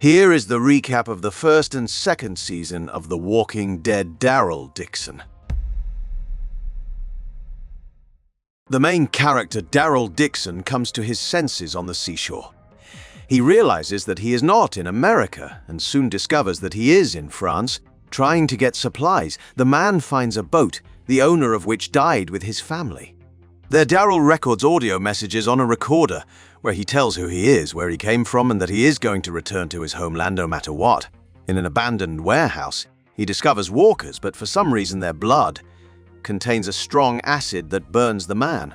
Here is the recap of the first and second season of The Walking Dead Daryl Dixon. The main character, Daryl Dixon, comes to his senses on the seashore. He realizes that he is not in America and soon discovers that he is in France, trying to get supplies. The man finds a boat, the owner of which died with his family. There, Daryl records audio messages on a recorder, where he tells who he is, where he came from, and that he is going to return to his homeland no matter what. In an abandoned warehouse, he discovers walkers, but for some reason their blood contains a strong acid that burns the man.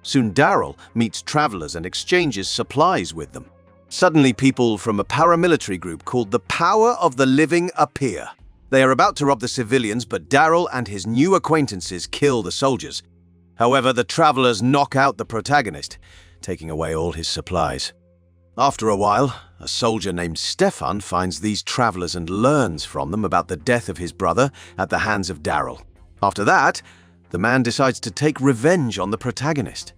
Soon Daryl meets travelers and exchanges supplies with them. Suddenly, people from a paramilitary group called the Power of the Living appear. They are about to rob the civilians, but Daryl and his new acquaintances kill the soldiers. However, the travelers knock out the protagonist, taking away all his supplies. After a while, a soldier named Stefan finds these travelers and learns from them about the death of his brother at the hands of Daryl. After that, the man decides to take revenge on the protagonist.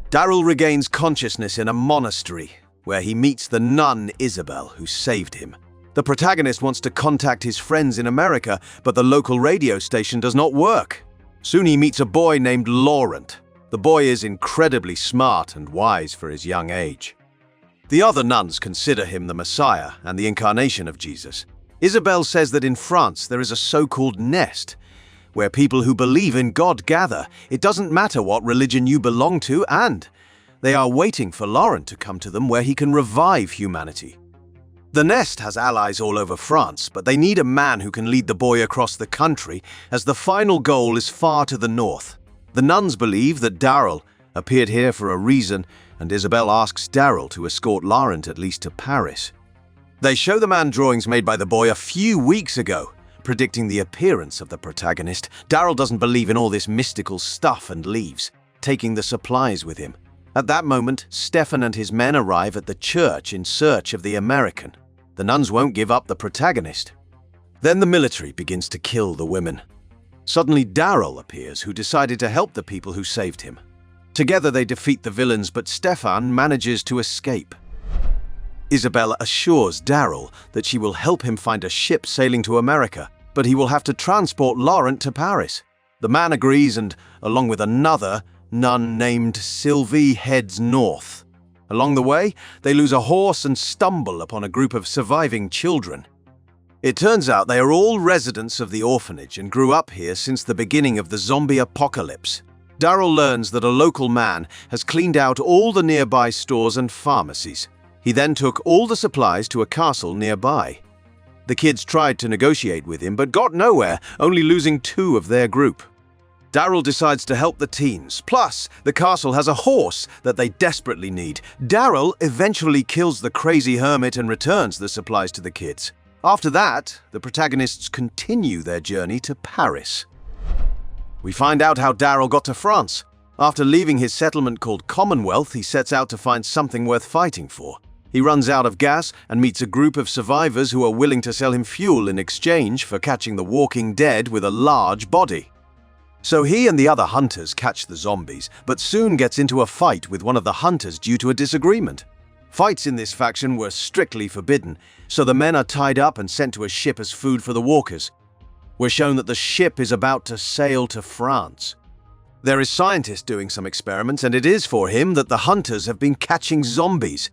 Daryl regains consciousness in a monastery, where he meets the nun Isabelle, who saved him. The protagonist wants to contact his friends in America, but the local radio station does not work. Soon he meets a boy named Laurent. The boy is incredibly smart and wise for his young age. The other nuns consider him the Messiah and the incarnation of Jesus. Isabelle says that in France there is a so-called nest, where people who believe in God gather. It doesn't matter what religion you belong to, and they are waiting for Laurent to come to them where he can revive humanity. The nest has allies all over France, but they need a man who can lead the boy across the country, as the final goal is far to the north. The nuns believe that Daryl appeared here for a reason, and Isabelle asks Daryl to escort Laurent at least to Paris. They show the man drawings made by the boy a few weeks ago, predicting the appearance of the protagonist. Daryl doesn't believe in all this mystical stuff and leaves, taking the supplies with him. At that moment, Stefan and his men arrive at the church in search of the American. The nuns won't give up the protagonist. Then the military begins to kill the women. Suddenly Daryl appears, who decided to help the people who saved him. Together they defeat the villains, but Stefan manages to escape. Isabelle assures Daryl that she will help him find a ship sailing to America, but he will have to transport Laurent to Paris. The man agrees and, along with another nun named Sylvie, heads north. Along the way, they lose a horse and stumble upon a group of surviving children. It turns out they are all residents of the orphanage and grew up here since the beginning of the zombie apocalypse. Daryl learns that a local man has cleaned out all the nearby stores and pharmacies. He then took all the supplies to a castle nearby. The kids tried to negotiate with him but got nowhere, only losing 2 of their group. Daryl decides to help the teens. Plus, the castle has a horse that they desperately need. Daryl eventually kills the crazy hermit and returns the supplies to the kids. After that, the protagonists continue their journey to Paris. We find out how Daryl got to France. After leaving his settlement called Commonwealth, he sets out to find something worth fighting for. He runs out of gas and meets a group of survivors who are willing to sell him fuel in exchange for catching the Walking Dead with a large body. So he and the other hunters catch the zombies, but soon gets into a fight with one of the hunters due to a disagreement. Fights in this faction were strictly forbidden, so the men are tied up and sent to a ship as food for the walkers. We're shown that the ship is about to sail to France. There is scientists doing some experiments, and it is for him that the hunters have been catching zombies.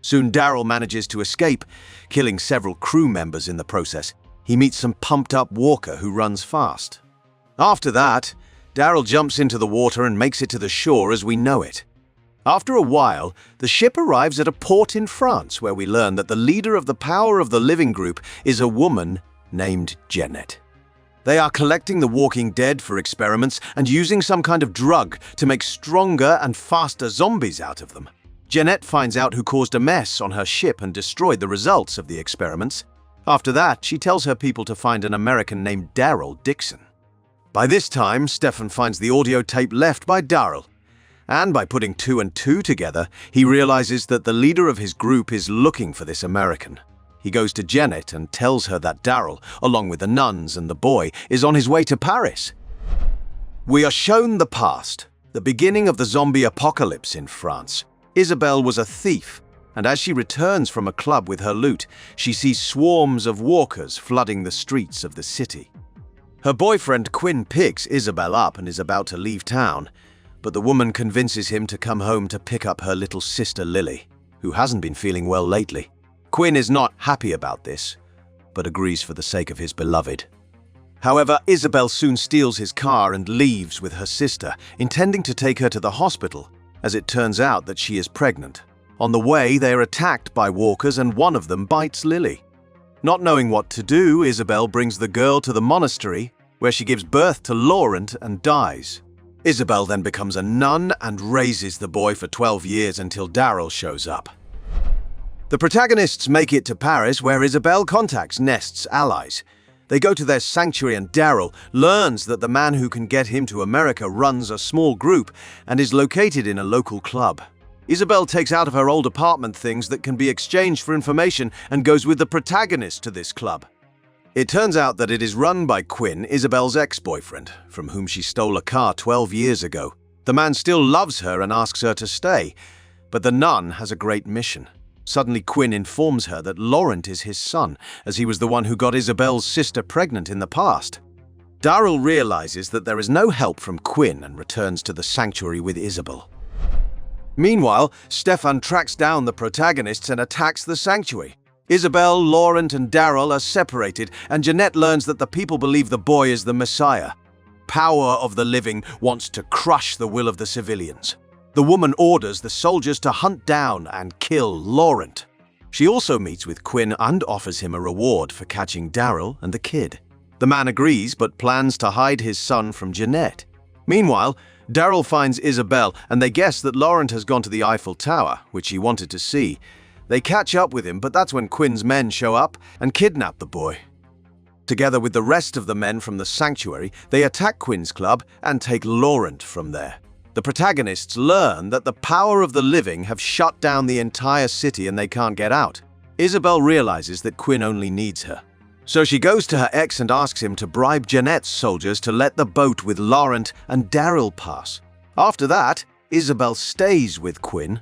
Soon Daryl manages to escape, killing several crew members in the process. He meets some pumped-up walker who runs fast. After that, Daryl jumps into the water and makes it to the shore as we know it. After a while, the ship arrives at a port in France where we learn that the leader of the Power of the Living group is a woman named Jeanette. They are collecting the Walking Dead for experiments and using some kind of drug to make stronger and faster zombies out of them. Jeanette finds out who caused a mess on her ship and destroyed the results of the experiments. After that, she tells her people to find an American named Daryl Dixon. By this time, Stefan finds the audio tape left by Daryl. And by putting 2 and 2 together, he realizes that the leader of his group is looking for this American. He goes to Jeanette and tells her that Daryl, along with the nuns and the boy, is on his way to Paris. We are shown the past, the beginning of the zombie apocalypse in France. Isabelle was a thief, and as she returns from a club with her loot, she sees swarms of walkers flooding the streets of the city. Her boyfriend Quinn picks Isabelle up and is about to leave town, but the woman convinces him to come home to pick up her little sister Lily, who hasn't been feeling well lately. Quinn is not happy about this, but agrees for the sake of his beloved. However, Isabelle soon steals his car and leaves with her sister, intending to take her to the hospital, as it turns out that she is pregnant. On the way, they are attacked by walkers and one of them bites Lily. Not knowing what to do, Isabelle brings the girl to the monastery, where she gives birth to Laurent and dies. Isabelle then becomes a nun and raises the boy for 12 years until Daryl shows up. The protagonists make it to Paris, where Isabelle contacts Nest's allies. They go to their sanctuary and Daryl learns that the man who can get him to America runs a small group and is located in a local club. Isabelle takes out of her old apartment things that can be exchanged for information and goes with the protagonist to this club. It turns out that it is run by Quinn, Isabelle's ex-boyfriend, from whom she stole a car 12 years ago. The man still loves her and asks her to stay, but the nun has a great mission. Suddenly, Quinn informs her that Laurent is his son, as he was the one who got Isabelle's sister pregnant in the past. Daryl realizes that there is no help from Quinn and returns to the sanctuary with Isabelle. Meanwhile, Stefan tracks down the protagonists and attacks the sanctuary. Isabelle, Laurent, and Daryl are separated, and Jeanette learns that the people believe the boy is the Messiah. Power of the living wants to crush the will of the civilians. The woman orders the soldiers to hunt down and kill Laurent. She also meets with Quinn and offers him a reward for catching Daryl and the kid. The man agrees, but plans to hide his son from Jeanette. Meanwhile, Daryl finds Isabelle, and they guess that Laurent has gone to the Eiffel Tower, which he wanted to see. They catch up with him, but that's when Quinn's men show up and kidnap the boy. Together with the rest of the men from the sanctuary, they attack Quinn's club and take Laurent from there. The protagonists learn that the power of the living have shut down the entire city and they can't get out. Isabelle realizes that Quinn only needs her. So she goes to her ex and asks him to bribe Jeanette's soldiers to let the boat with Laurent and Daryl pass. After that, Isabelle stays with Quinn.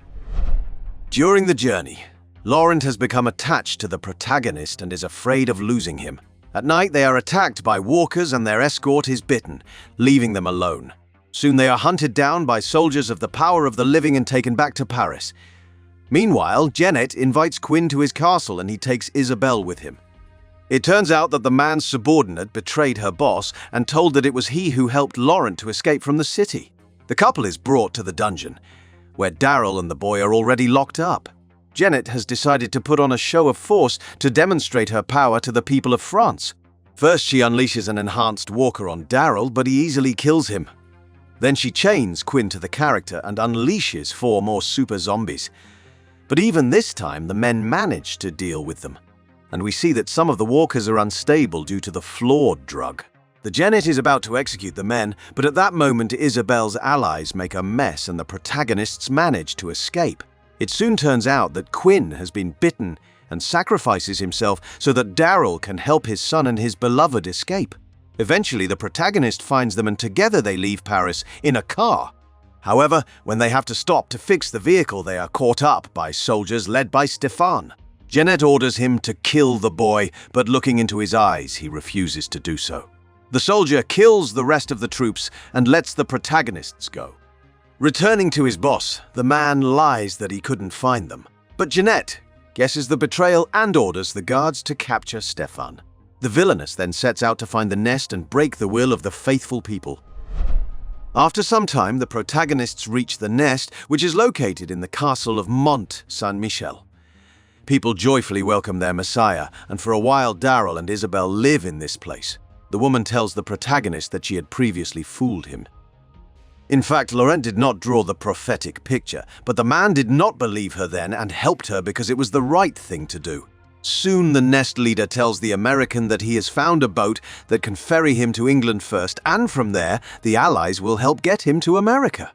During the journey, Laurent has become attached to the protagonist and is afraid of losing him. At night, they are attacked by walkers and their escort is bitten, leaving them alone. Soon they are hunted down by soldiers of the power of the living and taken back to Paris. Meanwhile, Jeanette invites Quinn to his castle and he takes Isabelle with him. It turns out that the man's subordinate betrayed her boss and told that it was he who helped Laurent to escape from the city. The couple is brought to the dungeon, where Daryl and the boy are already locked up. Jeanette has decided to put on a show of force to demonstrate her power to the people of France. First, she unleashes an enhanced walker on Daryl, but he easily kills him. Then she chains Quinn to the character and unleashes 4 more super zombies. But even this time, the men manage to deal with them. And we see that some of the walkers are unstable due to the flawed drug. The Jeanette is about to execute the men, but at that moment Isabelle's allies make a mess and the protagonists manage to escape. It soon turns out that Quinn has been bitten and sacrifices himself so that Daryl can help his son and his beloved escape. Eventually, the protagonist finds them and together they leave Paris in a car. However, when they have to stop to fix the vehicle, they are caught up by soldiers led by Stefan. Jeanette orders him to kill the boy, but looking into his eyes, he refuses to do so. The soldier kills the rest of the troops and lets the protagonists go. Returning to his boss, the man lies that he couldn't find them. But Jeanette guesses the betrayal and orders the guards to capture Stefan. The villainess then sets out to find the nest and break the will of the faithful people. After some time, the protagonists reach the nest, which is located in the castle of Mont Saint-Michel. People joyfully welcome their messiah, and for a while Daryl and Isabelle live in this place. The woman tells the protagonist that she had previously fooled him. In fact, Laurent did not draw the prophetic picture, but the man did not believe her then and helped her because it was the right thing to do. Soon the nest leader tells the American that he has found a boat that can ferry him to England first, and from there, the Allies will help get him to America.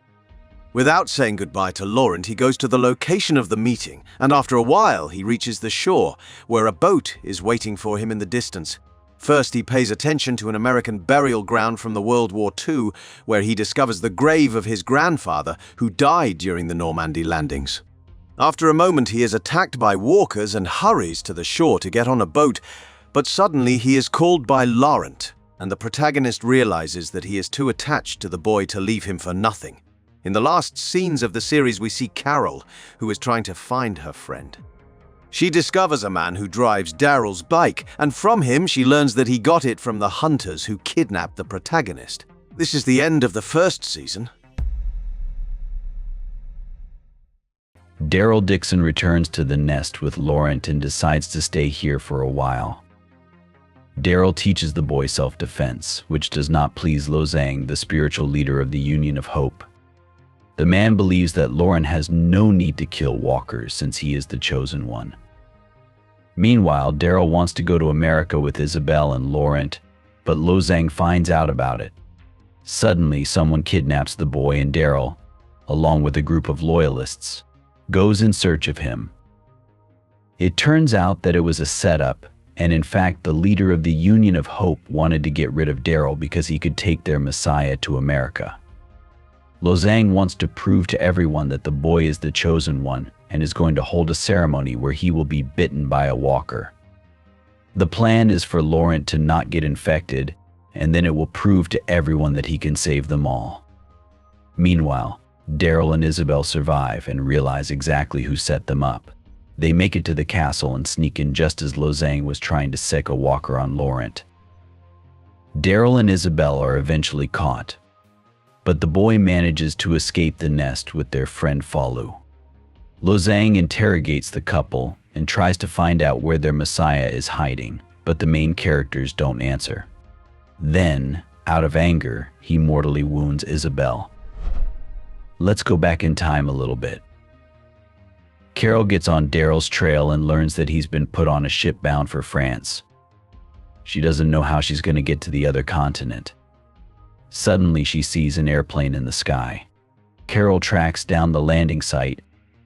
Without saying goodbye to Laurent, he goes to the location of the meeting, and after a while he reaches the shore, where a boat is waiting for him in the distance. First, he pays attention to an American burial ground from the World War II, where he discovers the grave of his grandfather, who died during the Normandy landings. After a moment, he is attacked by walkers and hurries to the shore to get on a boat, but suddenly he is called by Laurent, and the protagonist realizes that he is too attached to the boy to leave him for nothing. In the last scenes of the series, we see Carol, who is trying to find her friend. She discovers a man who drives Daryl's bike, and from him she learns that he got it from the hunters who kidnapped the protagonist. This is the end of the first season. Daryl Dixon returns to the nest with Laurent and decides to stay here for a while. Daryl teaches the boy self-defense, which does not please Lozang, the spiritual leader of the Union of Hope. The man believes that Laurent has no need to kill walkers since he is the chosen one. Meanwhile, Daryl wants to go to America with Isabelle and Laurent, but Lozang finds out about it. Suddenly, someone kidnaps the boy, and Daryl, along with a group of loyalists, goes in search of him. It turns out that it was a setup, and in fact the leader of the Union of Hope wanted to get rid of Daryl because he could take their Messiah to America. Lozang wants to prove to everyone that the boy is the chosen one and is going to hold a ceremony where he will be bitten by a walker. The plan is for Laurent to not get infected, and then it will prove to everyone that he can save them all. Meanwhile, Daryl and Isabelle survive and realize exactly who set them up. They make it to the castle and sneak in just as Lozang was trying to sick a walker on Laurent. Daryl and Isabelle are eventually caught, but the boy manages to escape the nest with their friend Falu. Lozang interrogates the couple and tries to find out where their Messiah is hiding, but the main characters don't answer. Then, out of anger, he mortally wounds Isabelle. Let's go back in time a little bit. Carol gets on Daryl's trail and learns that he's been put on a ship bound for France. She doesn't know how she's going to get to the other continent. Suddenly, she sees an airplane in the sky. Carol tracks down the landing site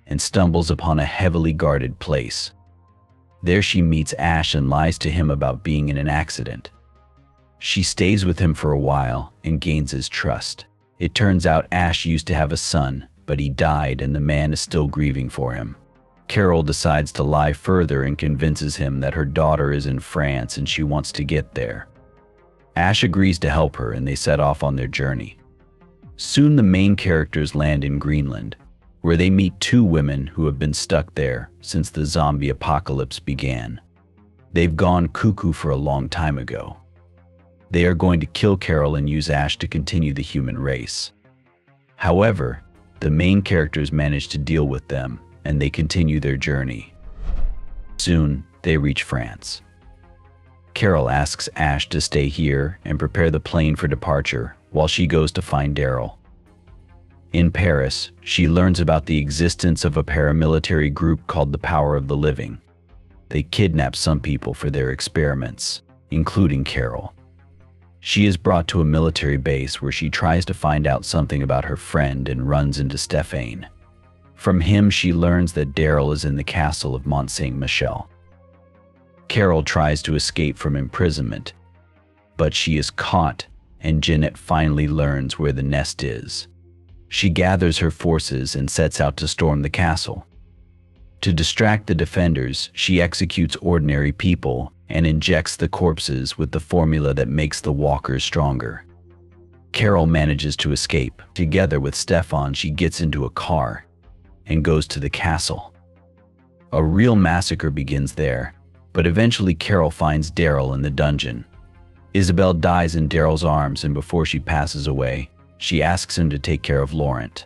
and stumbles upon a heavily guarded place. There she meets Ash and lies to him about being in an accident. She stays with him for a while and gains his trust. It turns out Ash used to have a son, but he died and the man is still grieving for him. Carol decides to lie further and convinces him that her daughter is in France and she wants to get there. Ash agrees to help her and they set off on their journey. Soon the main characters land in Greenland, where they meet two women who have been stuck there since the zombie apocalypse began. They've gone cuckoo for a long time ago. They are going to kill Carol and use Ash to continue the human race. However, the main characters manage to deal with them, and they continue their journey. Soon, they reach France. Carol asks Ash to stay here and prepare the plane for departure while she goes to find Daryl. In Paris, she learns about the existence of a paramilitary group called the Power of the Living. They kidnap some people for their experiments, including Carol. She is brought to a military base where she tries to find out something about her friend and runs into Stéphane. From him, she learns that Daryl is in the castle of Mont Saint-Michel. Carol tries to escape from imprisonment, but she is caught, and Jeanette finally learns where the nest is. She gathers her forces and sets out to storm the castle. To distract the defenders, she executes ordinary people and injects the corpses with the formula that makes the walkers stronger. Carol manages to escape. Together with Stefan, she gets into a car and goes to the castle. A real massacre begins there, but eventually Carol finds Daryl in the dungeon. Isabelle dies in Daryl's arms, and before she passes away, she asks him to take care of Laurent.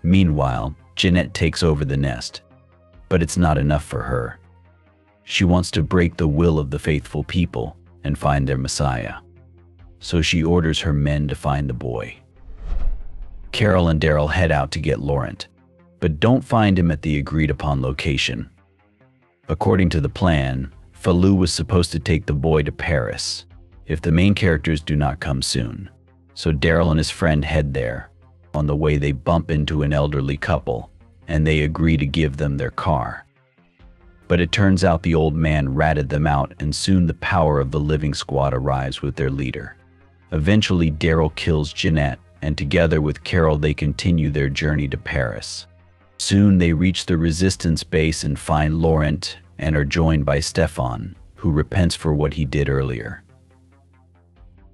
Meanwhile, Jeanette takes over the nest, but it's not enough for her. She wants to break the will of the faithful people and find their Messiah. So she orders her men to find the boy. Carol and Daryl head out to get Laurent, but don't find him at the agreed-upon location. According to the plan, Falu was supposed to take the boy to Paris if the main characters do not come soon. So Daryl and his friend head there. On the way, they bump into an elderly couple, and they agree to give them their car. But it turns out the old man ratted them out, and soon the Power of the Living squad arrives with their leader. Eventually, Daryl kills Jeanette, and together with Carol they continue their journey to Paris. Soon they reach the resistance base and find Laurent and are joined by Stefan, who repents for what he did earlier.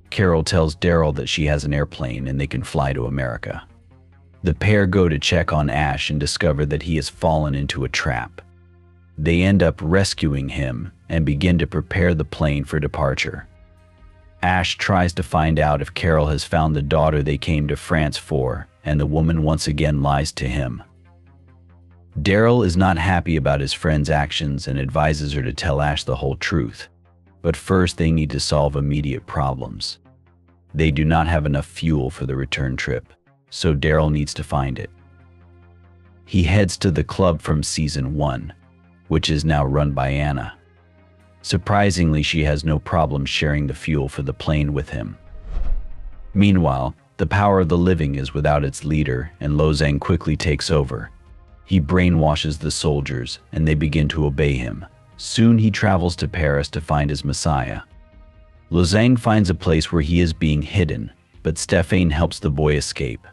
Carol tells Daryl that she has an airplane and they can fly to America. The pair go to check on Ash and discover that he has fallen into a trap. They end up rescuing him and begin to prepare the plane for departure. Ash tries to find out if Carol has found the daughter they came to France for, and the woman once again lies to him. Daryl is not happy about his friend's actions and advises her to tell Ash the whole truth, but first they need to solve immediate problems. They do not have enough fuel for the return trip, so Daryl needs to find it. He heads to the club from season 1, which is now run by Anna. Surprisingly, she has no problem sharing the fuel for the plane with him. Meanwhile, the power of the living is without its leader, and Lozang quickly takes over. He brainwashes the soldiers, and they begin to obey him. Soon he travels to Paris to find his messiah. Lozang finds a place where he is being hidden, but Stefan helps the boy escape.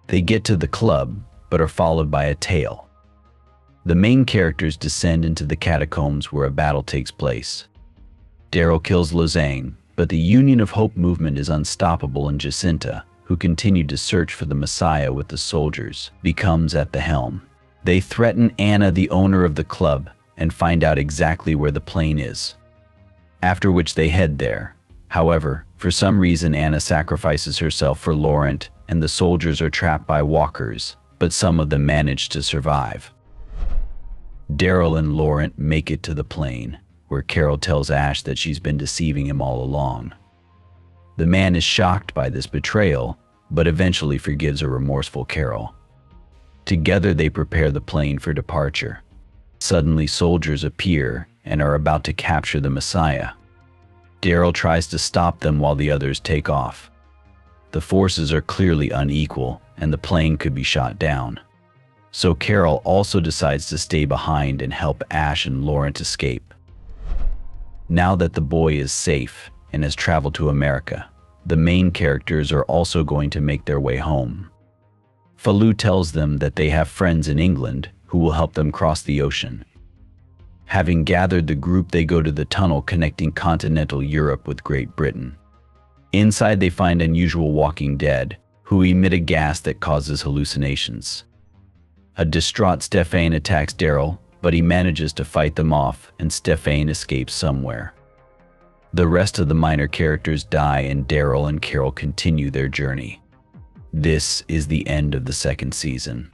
They get to the club, but are followed by a tail. The main characters descend into the catacombs where a battle takes place. Daryl kills Lozang, but the Union of Hope movement is unstoppable, and Jacinta, who continued to search for the Messiah with the soldiers, becomes at the helm. They threaten Anna, the owner of the club, and find out exactly where the plane is. After which they head there. However, for some reason Anna sacrifices herself for Laurent, and the soldiers are trapped by walkers, but some of them manage to survive. Daryl and Laurent make it to the plane, where Carol tells Ash that she's been deceiving him all along. The man is shocked by this betrayal, but eventually forgives a remorseful Carol. Together they prepare the plane for departure. Suddenly soldiers appear and are about to capture the Messiah. Daryl tries to stop them while the others take off. The forces are clearly unequal, and the plane could be shot down. So Carol also decides to stay behind and help Ash and Laurent escape. Now that the boy is safe and has traveled to America, the main characters are also going to make their way home. Falou tells them that they have friends in England who will help them cross the ocean. Having gathered the group, they go to the tunnel connecting continental Europe with Great Britain. Inside they find unusual Walking Dead, who emit a gas that causes hallucinations. A distraught Stefan attacks Daryl, but he manages to fight them off, and Stefan escapes somewhere. The rest of the minor characters die, and Daryl and Carol continue their journey. This is the end of the second season.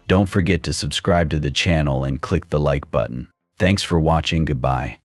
Don't forget to subscribe to the channel and click the like button. Thanks for watching. Goodbye.